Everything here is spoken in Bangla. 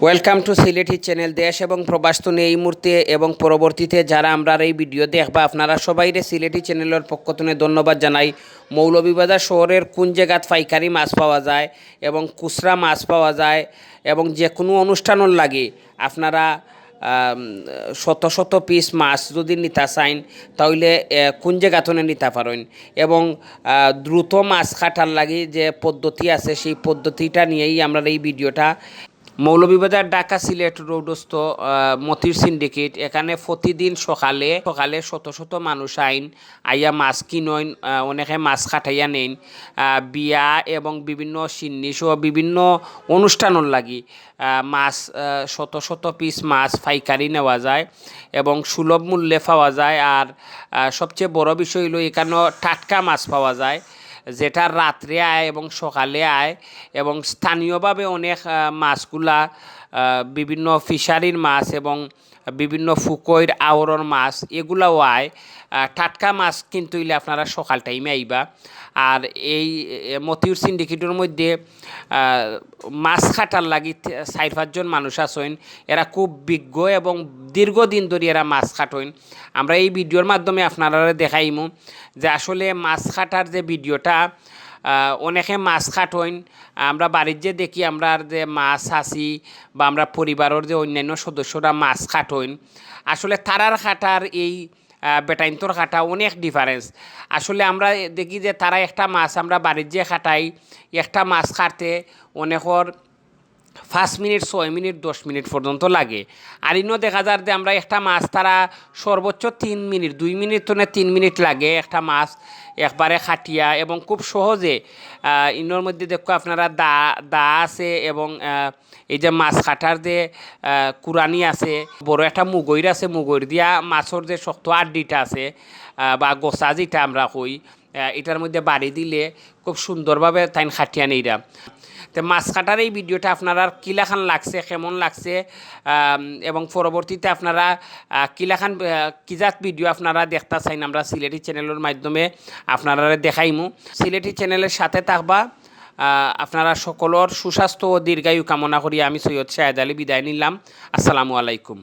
Welcome to Sylheti channel. দেশ এবং প্রবাসতনে এই মুহূর্তে এবং পরবর্তীতে যারা আমরা এই ভিডিও দেখবা আপনারা সবাইরে সিলেটি চ্যানেলের পক্ষ থেকে ধন্যবাদ জানাই। মৌলভীবাজার শহরের কোন জায়গাত পাইকারি মাছ পাওয়া যায় এবং খুচরা মাছ পাওয়া যায় এবং যে কোনো অনুষ্ঠানের লাগে আপনারা শত শত পিস মাছ যদি নিতে চাইন তাহলে কোন জায়গাতনে নিতে পারেন এবং দ্রুত মাছ কাটার লাগে যে পদ্ধতি আছে সেই পদ্ধতিটা নিয়েই আমরা এই ভিডিওটা। মৌলভীবাজার ঢাকা সিলেট রোডস্থ মতির সিন্ডিকেট এখানে প্রতিদিন সকালে শত শত মানুষ আইয়া মাছ কিনেন, অনেকে মাছ কাটাইয়া নেন। বিয়া এবং বিভিন্ন সিন্নিসহ বিভিন্ন অনুষ্ঠানের লাগি মাছ শত শত পিস মাছ পাইকারি নেওয়া যায় এবং সুলভ মূল্যে পাওয়া যায়। আর সবচেয়ে বড় বিষয় হলো এখানে টাটকা মাছ পাওয়া যায়, যেটা রাত্রে আয় এবং সকালে আয় এবং স্থানীয়ভাবে অনেক মাছগুলা বিভিন্ন ফিশারির মাছ এবং বিভিন্ন ফুকইর আওরর মাছ এগুলাও আয়। টাটকা মাছ কিন্তু ইলে আপনারা সকাল টাইমে আইবা। আর এই মতিউর সিন্ডিকেটের মধ্যে মাছ কাটার লাগি 4-5 জন মানুষ আছেন, এরা খুব বিজ্ঞ এবং দীর্ঘদিন ধরে এরা মাছ কাটেন। আমরা এই ভিডিওর মাধ্যমে আপনারা দেখাইমু যে আসলে মাছ কাটার যে ভিডিওটা অনেকে মাছ কাটেন। আমরা বাড়ির যে দেখি আমরা যে মাছ আসি বা আমরা পরিবারের যে অন্যান্য সদস্যরা মাছ কাটেন, আসলে তারার কাটার এই বেটাইন্তর কাটা অনেক ডিফারেন্স। আসলে আমরা দেখি যে তারা একটা মাছ আমরা বাড়ির যে কাটাই, একটা মাছ কাটতে অনেকর 5 মিনিট 6 মিনিট 10 মিনিট পর্যন্ত লাগে। আর ইনো দেখা যায় যে আমরা একটা মাছ তারা সর্বোচ্চ 3 মিনিট 2 মিনিট তো 3 মিনিট লাগে একটা মাছ একবারে খাটিয়া এবং খুব সহজে। ইনোর মধ্যে দেখো আপনারা দা আছে এবং এই যে মাছ কাটার যে কুরানি আছে, বড় একটা মুগৈর আছে, মুগৈর দিয়া মাছের যে শক্ত আড্ডিটা আছে বা গোসা যেটা আমরা কই, এটার মধ্যে বাড়ি দিলে খুব সুন্দরভাবে তাই খাটিয়া নেইরা। তো মাছ কাটার এই ভিডিওটা আপনারা কিলাখান লাগছে, কেমন লাগছে এবং পরবর্তীতে আপনারা কিলাখান কিজাত ভিডিও আপনারা দেখতে চাইন আমরা সিলেটি চ্যানেলের মাধ্যমে আপনারা দেখাইমু। সিলেটি চ্যানেলের সাথে থাকবা। আপনারা সকলের সুস্বাস্থ্য ও দীর্ঘায়ু কামনা করি আমি সৈয়দ শাহেদ আলী বিদায় নিলাম। আসসালামু আলাইকুম।